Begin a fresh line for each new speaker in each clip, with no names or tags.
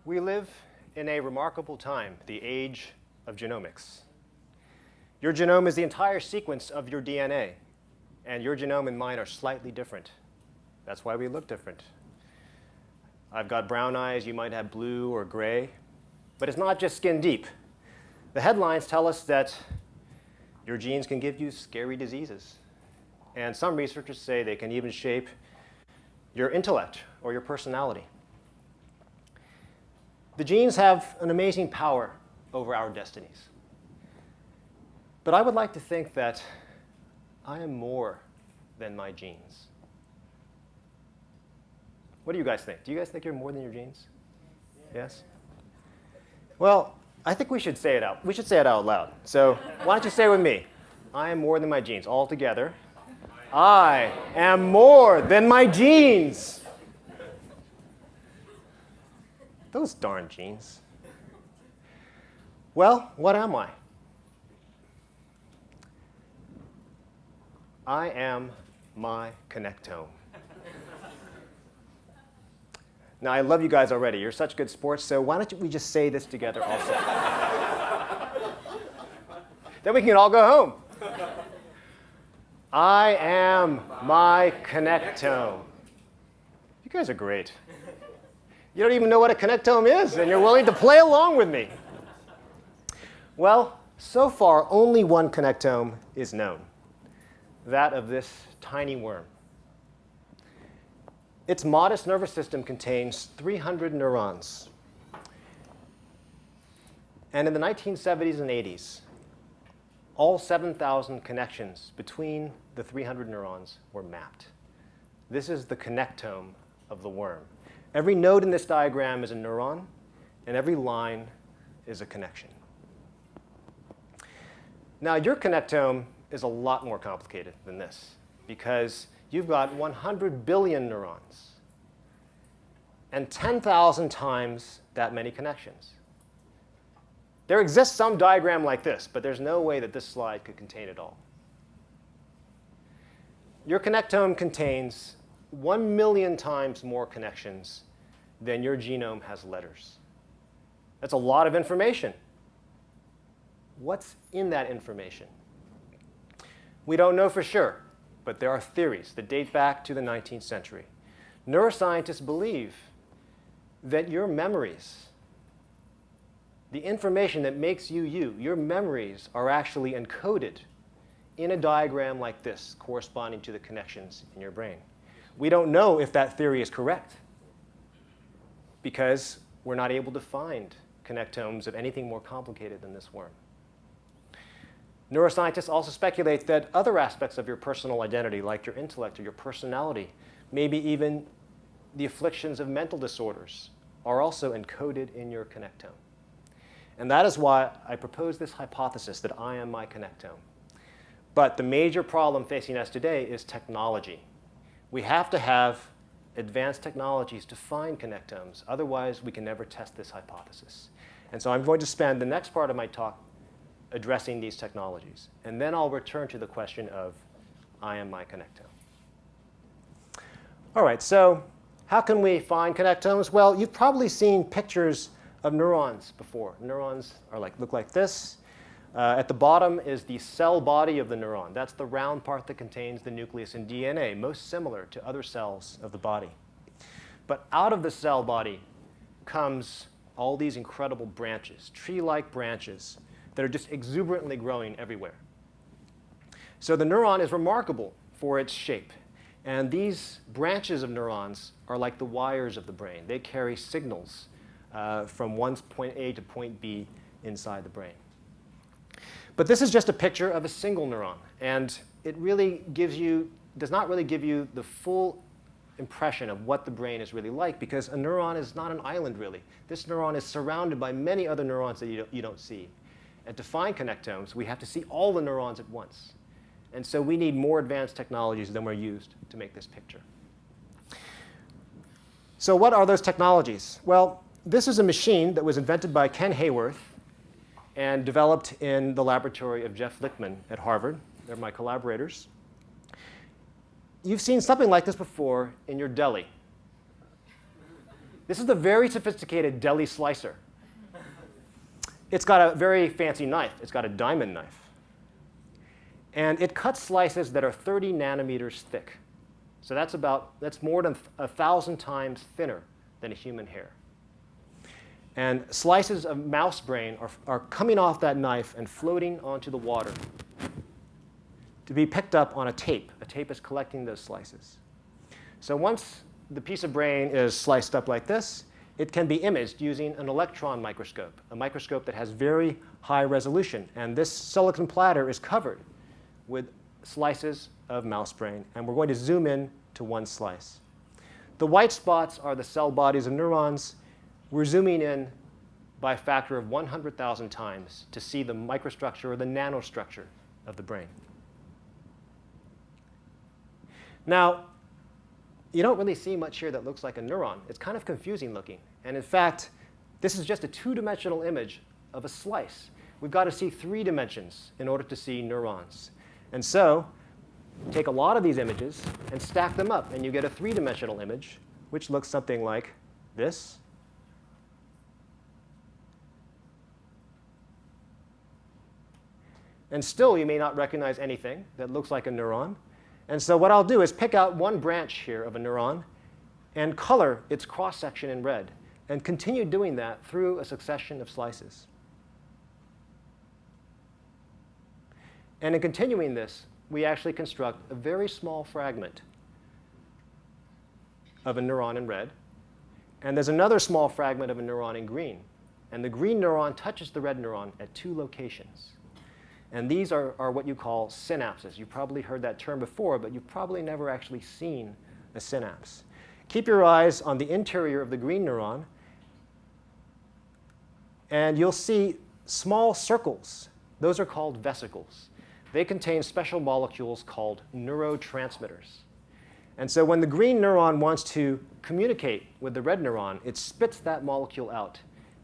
We live in a remarkable time, the age of genomics. Your genome is the entire sequence of your DNA, and your genome and mine are slightly different. That's why we look different. I've got brown eyes, you might have blue or gray, but it's not just skin deep. The headlines tell us that your genes can give you scary diseases, and some researchers say they can even shape your intellect or your personality. The genes have an amazing power over our destinies. But I would like to think that I am more than my genes. What do you guys think? Do you guys think you're more than your genes? Yes? Well, I think we should say it out. We should say it out loud. So why don't you say it with me? I am more than my genes. All together. I am more than my genes. Those darn genes. Well, what am I? I am my connectome. Now, I love you guys already. You're such good sports, so why don't we just say this together also? Then we can all go home. I am my connectome. You guys are great. You don't even know what a connectome is, and you're willing to play along with me. Well, so far, only one connectome is known, that of this tiny worm. Its modest nervous system contains 300 neurons. And in the 1970s and 80s, all 7,000 connections between the 300 neurons were mapped. This is the connectome of the worm. Every node in this diagram is a neuron, and every line is a connection. Now, your connectome is a lot more complicated than this, because you've got 100 billion neurons and 10,000 times that many connections. There exists some diagram like this, but there's no way that this slide could contain it all. Your connectome contains 1 million times more connections than your genome has letters. That's a lot of information. What's in that information? We don't know for sure, but there are theories that date back to the 19th century. Neuroscientists believe that your memories, the information that makes you you, your memories are actually encoded in a diagram like this, corresponding to the connections in your brain. We don't know if that theory is correct, because we're not able to find connectomes of anything more complicated than this worm. Neuroscientists also speculate that other aspects of your personal identity, like your intellect or your personality, maybe even the afflictions of mental disorders, are also encoded in your connectome. And that is why I propose this hypothesis that I am my connectome. But the major problem facing us today is technology. We have to have advanced technologies to find connectomes. Otherwise, we can never test this hypothesis. And so I'm going to spend the next part of my talk addressing these technologies. And then I'll return to the question of, I am my connectome. All right, so how can we find connectomes? Well, you've probably seen pictures of neurons before. Neurons are look like this. At the bottom is the cell body of the neuron. That's the round part that contains the nucleus and DNA, most similar to other cells of the body. But out of the cell body comes all these incredible branches, tree-like branches, that are just exuberantly growing everywhere. So the neuron is remarkable for its shape. And these branches of neurons are like the wires of the brain. They carry signals from one point A to point B inside the brain. But this is just a picture of a single neuron. And it really does not really give you the full impression of what the brain is really like, because a neuron is not an island, really. This neuron is surrounded by many other neurons that you don't see. And to find connectomes, we have to see all the neurons at once. And so we need more advanced technologies than were used to make this picture. So what are those technologies? Well, this is a machine that was invented by Ken Hayworth and developed in the laboratory of Jeff Lichtman at Harvard. They're my collaborators. You've seen something like this before in your deli. This is the very sophisticated deli slicer. It's got a very fancy knife. It's got a diamond knife. And it cuts slices that are 30 nanometers thick. So that's more than 1,000 times thinner than a human hair. And slices of mouse brain are coming off that knife and floating onto the water to be picked up on a tape. A tape is collecting those slices. So once the piece of brain is sliced up like this, it can be imaged using an electron microscope, a microscope that has very high resolution. And this silicon platter is covered with slices of mouse brain. And we're going to zoom in to one slice. The white spots are the cell bodies of neurons. We're zooming in by a factor of 100,000 times to see the microstructure or the nanostructure of the brain. Now, you don't really see much here that looks like a neuron. It's kind of confusing looking. And in fact, this is just a two-dimensional image of a slice. We've got to see 3 dimensions in order to see neurons. And so take a lot of these images and stack them up, and you get a 3-dimensional image, which looks something like this. And still, you may not recognize anything that looks like a neuron. And so what I'll do is pick out one branch here of a neuron and color its cross-section in red, and continue doing that through a succession of slices. And in continuing this, we actually construct a very small fragment of a neuron in red. And there's another small fragment of a neuron in green. And the green neuron touches the red neuron at 2 locations. And these are what you call synapses. You've probably heard that term before, but you've probably never actually seen a synapse. Keep your eyes on the interior of the green neuron, and you'll see small circles. Those are called vesicles. They contain special molecules called neurotransmitters. And so when the green neuron wants to communicate with the red neuron, it spits that molecule out.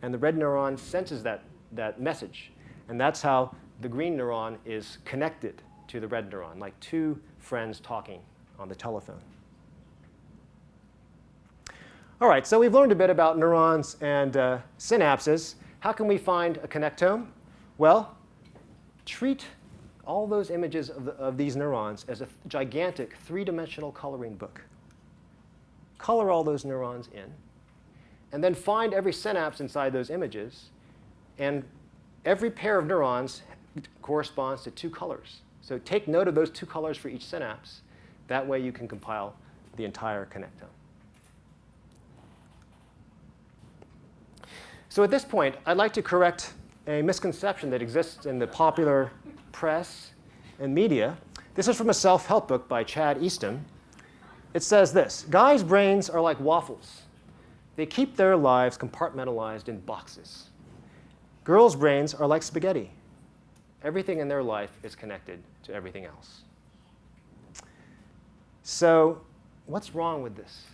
And the red neuron senses that message. And that's how the green neuron is connected to the red neuron, like 2 friends talking on the telephone. All right, so we've learned a bit about neurons and synapses. How can we find a connectome? Well, treat all those images of these neurons as a gigantic 3-dimensional coloring book. Color all those neurons in, and then find every synapse inside those images. And every pair of neurons corresponds to 2 colors. So take note of those 2 colors for each synapse. That way you can compile the entire connectome. So at this point, I'd like to correct a misconception that exists in the popular press and media. This is from a self-help book by Chad Easton. It says this: guys' brains are like waffles. They keep their lives compartmentalized in boxes. Girls' brains are like spaghetti. Everything in their life is connected to everything else. So what's wrong with this?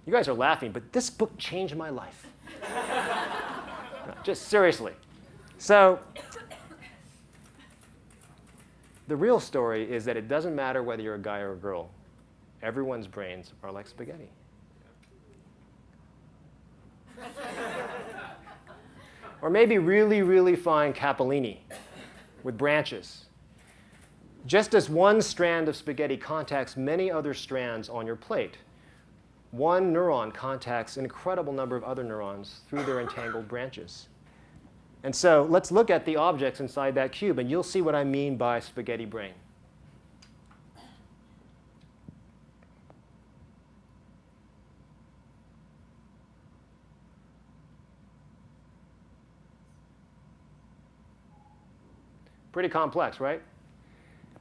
You guys are laughing, but this book changed my life. No, just seriously. So the real story is that it doesn't matter whether you're a guy or a girl. Everyone's brains are like spaghetti. Or maybe really, really fine capellini with branches. Just as one strand of spaghetti contacts many other strands on your plate, one neuron contacts an incredible number of other neurons through their entangled branches. And so let's look at the objects inside that cube, and you'll see what I mean by spaghetti brain. Pretty complex, right?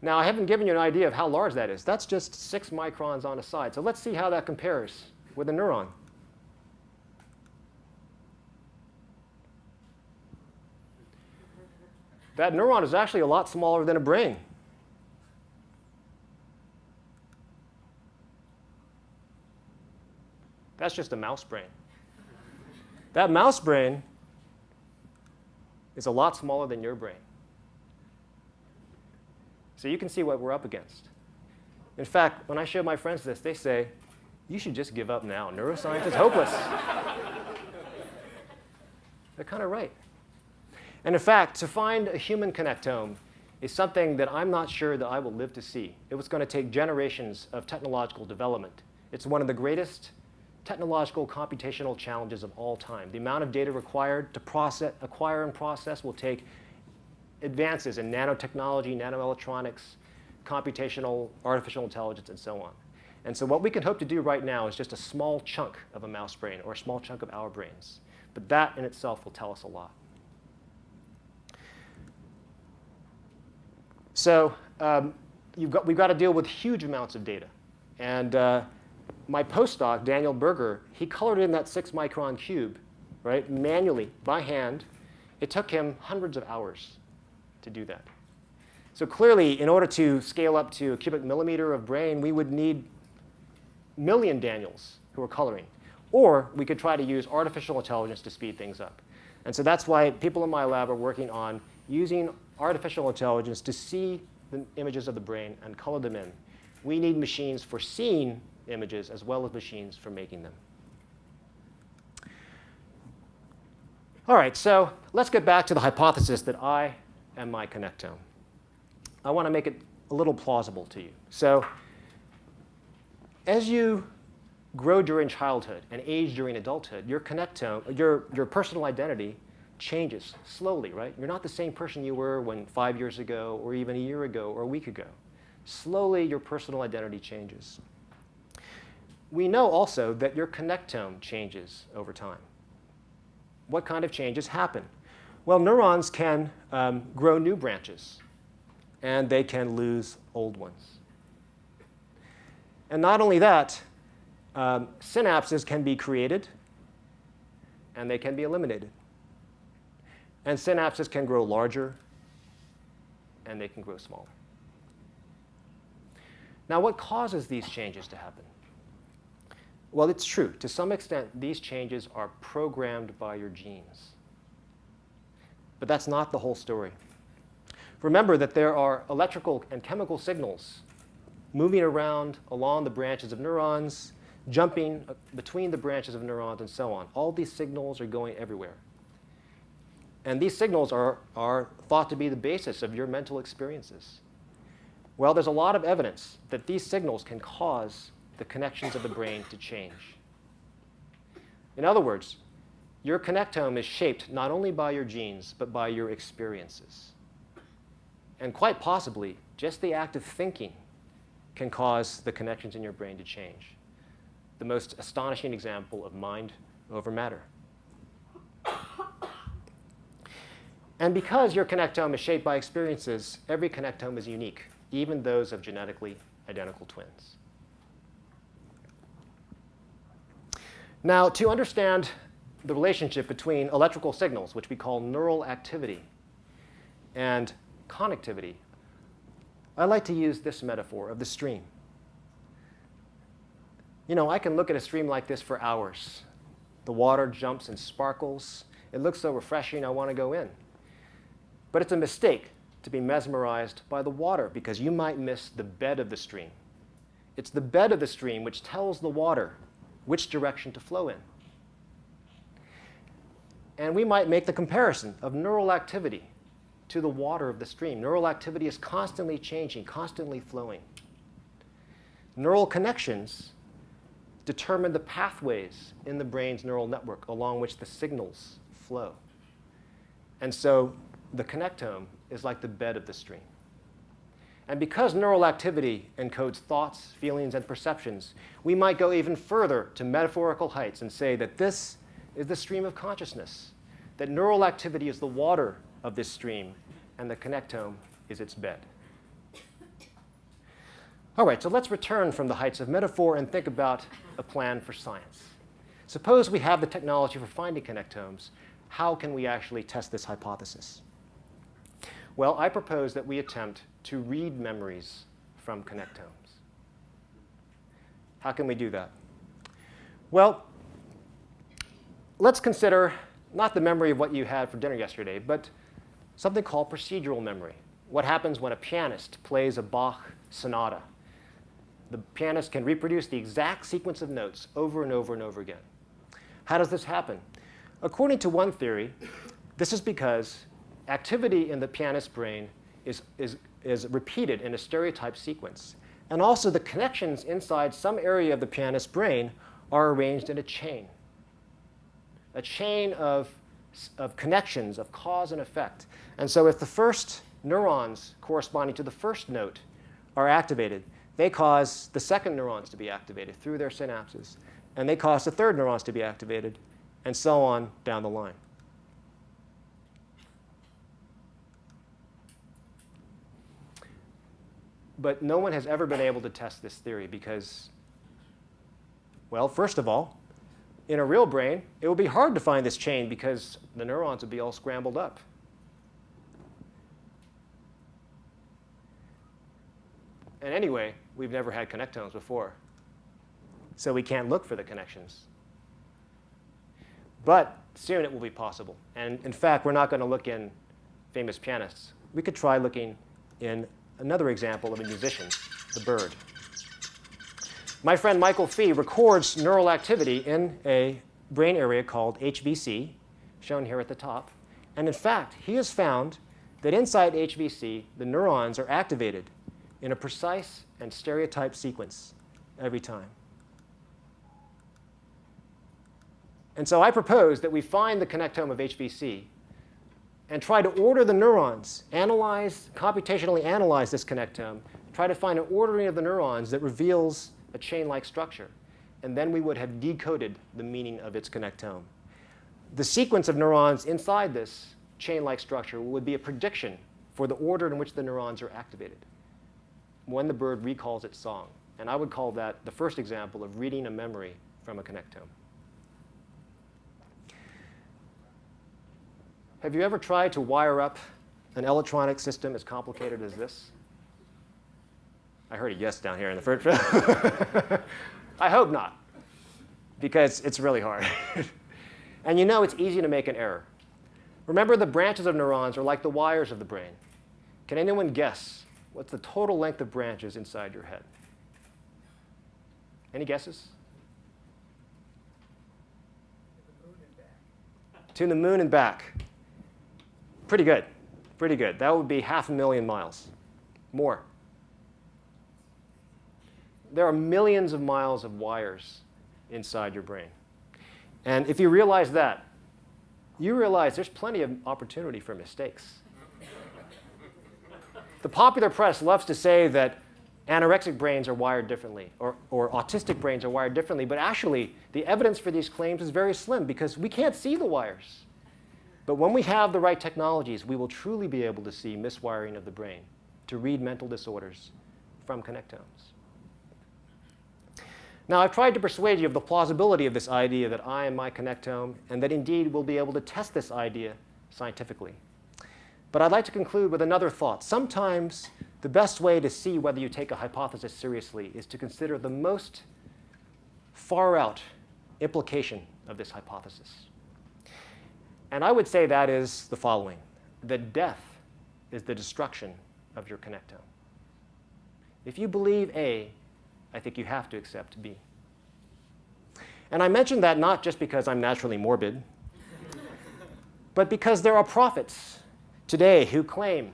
Now, I haven't given you an idea of how large that is. That's just 6 microns on a side. So let's see how that compares with a neuron. That neuron is actually a lot smaller than a brain. That's just a mouse brain. That mouse brain is a lot smaller than your brain. So you can see what we're up against. In fact, when I show my friends this, they say, you should just give up now. Neuroscience is hopeless. They're kind of right. And in fact, to find a human connectome is something that I'm not sure that I will live to see. It was going to take generations of technological development. It's one of the greatest technological computational challenges of all time. The amount of data required to acquire and process will take advances in nanotechnology, nanoelectronics, computational, artificial intelligence, and so on. And so what we can hope to do right now is just a small chunk of a mouse brain or a small chunk of our brains. But that in itself will tell us a lot. So we've got to deal with huge amounts of data. And my postdoc, Daniel Berger, he colored in that 6-micron cube, right, manually, by hand. It took him hundreds of hours to do that. So clearly, in order to scale up to a cubic millimeter of brain, we would need a million Daniels who are coloring. Or we could try to use artificial intelligence to speed things up. And so that's why people in my lab are working on using artificial intelligence to see the images of the brain and color them in. We need machines for seeing images as well as machines for making them. All right, so let's get back to the hypothesis that I am my connectome. I want to make it a little plausible to you. So as you grow during childhood and age during adulthood, your connectome, your personal identity changes slowly, right? You're not the same person you were 5 years ago or even a year ago or a week ago. Slowly, your personal identity changes. We know also that your connectome changes over time. What kind of changes happen? Well, neurons can grow new branches, and they can lose old ones. And not only that, synapses can be created, and they can be eliminated. And synapses can grow larger, and they can grow smaller. Now, what causes these changes to happen? Well, it's true. To some extent, these changes are programmed by your genes. But that's not the whole story. Remember that there are electrical and chemical signals moving around along the branches of neurons, jumping between the branches of neurons, and so on. All these signals are going everywhere. And these signals are thought to be the basis of your mental experiences. Well, there's a lot of evidence that these signals can cause the connections of the brain to change. In other words, your connectome is shaped not only by your genes, but by your experiences. And quite possibly, just the act of thinking can cause the connections in your brain to change. The most astonishing example of mind over matter. And because your connectome is shaped by experiences, every connectome is unique, even those of genetically identical twins. Now, to understand the relationship between electrical signals, which we call neural activity, and connectivity, I like to use this metaphor of the stream. You know, I can look at a stream like this for hours. The water jumps and sparkles. It looks so refreshing, I want to go in. But it's a mistake to be mesmerized by the water because you might miss the bed of the stream. It's the bed of the stream which tells the water which direction to flow in. And we might make the comparison of neural activity to the water of the stream. Neural activity is constantly changing, constantly flowing. Neural connections determine the pathways in the brain's neural network along which the signals flow. And so the connectome is like the bed of the stream. And because neural activity encodes thoughts, feelings, and perceptions, we might go even further to metaphorical heights and say that this is the stream of consciousness, that neural activity is the water of this stream, and the connectome is its bed. All right, so let's return from the heights of metaphor and think about a plan for science. Suppose we have the technology for finding connectomes. How can we actually test this hypothesis? Well, I propose that we attempt to read memories from connectomes. How can we do that? Well, let's consider not the memory of what you had for dinner yesterday, but something called procedural memory. What happens when a pianist plays a Bach sonata? The pianist can reproduce the exact sequence of notes over and over and over again. How does this happen? According to one theory, this is because activity in the pianist's brain is repeated in a stereotyped sequence. And also the connections inside some area of the pianist's brain are arranged in a chain of connections, of cause and effect. And so if the first neurons corresponding to the first note are activated, they cause the second neurons to be activated through their synapses. And they cause the third neurons to be activated, and so on down the line. But no one has ever been able to test this theory because, well, first of all, in a real brain, it would be hard to find this chain because the neurons would be all scrambled up. And anyway, we've never had connectomes before, so we can't look for the connections. But soon it will be possible. And in fact, we're not going to look in famous pianists. We could try looking in another example of a musician, the bird. My friend Michael Fee records neural activity in a brain area called HVC, shown here at the top. And in fact, he has found that inside HVC, the neurons are activated in a precise and stereotyped sequence every time. And so I propose that we find the connectome of HVC and try to order the neurons, computationally analyze this connectome, try to find an ordering of the neurons that reveals a chain-like structure. And then we would have decoded the meaning of its connectome. The sequence of neurons inside this chain-like structure would be a prediction for the order in which the neurons are activated when the bird recalls its song. And I would call that the first example of reading a memory from a connectome. Have you ever tried to wire up an electronic system as complicated as this? I heard a yes down here in the first row. I hope not, because it's really hard. And you know it's easy to make an error. Remember, the branches of neurons are like the wires of the brain. Can anyone guess what's the total length of branches inside your head? Any guesses? To the moon and back. Pretty good. Pretty good. That would be 500,000 miles. More. There are millions of miles of wires inside your brain. And if you realize that, you realize there's plenty of opportunity for mistakes. The popular press loves to say that anorexic brains are wired differently, or autistic brains are wired differently. But actually, the evidence for these claims is very slim because we can't see the wires. But when we have the right technologies, we will truly be able to see miswiring of the brain to read mental disorders from connectomes. Now, I've tried to persuade you of the plausibility of this idea that I am my connectome, and that indeed we'll be able to test this idea scientifically. But I'd like to conclude with another thought. Sometimes the best way to see whether you take a hypothesis seriously is to consider the most far-out implication of this hypothesis. And I would say that is the following: that death is the destruction of your connectome. If you believe A, I think you have to accept B. And I mention that not just because I'm naturally morbid, but because there are prophets today who claim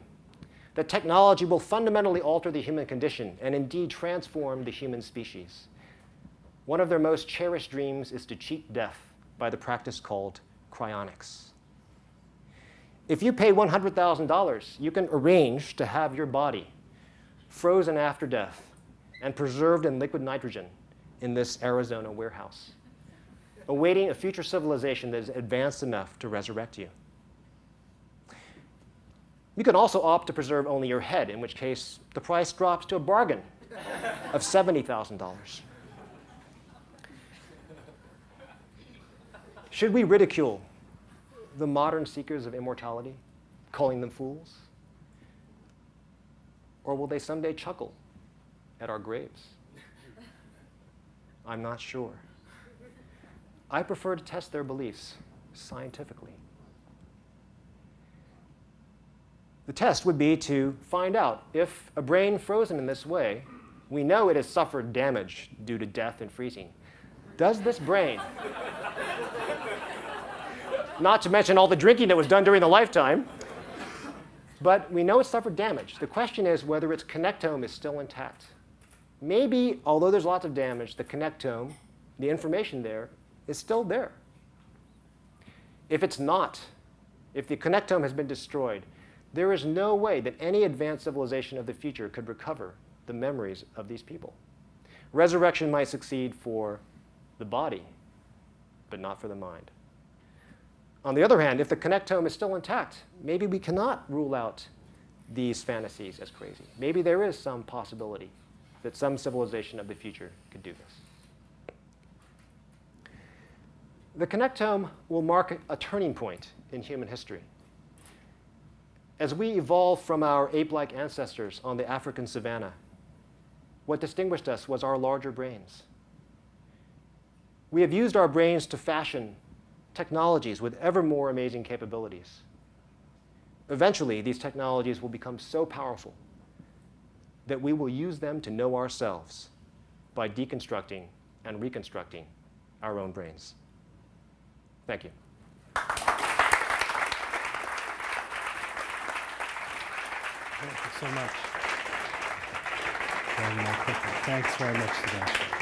that technology will fundamentally alter the human condition and indeed transform the human species. One of their most cherished dreams is to cheat death by the practice called cryonics. If you pay $100,000, you can arrange to have your body frozen after death and preserved in liquid nitrogen in this Arizona warehouse, awaiting a future civilization that is advanced enough to resurrect you. You can also opt to preserve only your head, in which case the price drops to a bargain of $70,000. Should we ridicule the modern seekers of immortality, calling them fools? Or will they someday chuckle at our graves? I'm not sure. I prefer to test their beliefs scientifically. The test would be to find out if a brain frozen in this way We know it has suffered damage due to death and freezing. Does this brain, not to mention all the drinking that was done during the lifetime, but we know it suffered damage. The question is whether its connectome is still intact. Maybe, although there's lots of damage, the connectome, the information there, is still there. If it's not, if the connectome has been destroyed, there is no way that any advanced civilization of the future could recover the memories of these people. Resurrection might succeed for the body, but not for the mind. On the other hand, if the connectome is still intact, maybe we cannot rule out these fantasies as crazy. Maybe there is some possibility that some civilization of the future could do this. The connectome will mark a turning point in human history. As we evolved from our ape-like ancestors on the African savanna, what distinguished us was our larger brains. We have used our brains to fashion technologies with ever more amazing capabilities. Eventually, these technologies will become so powerful that we will use them to know ourselves by deconstructing and reconstructing our own brains. Thank you.
Thank you so much. Thanks very much, Sebastian.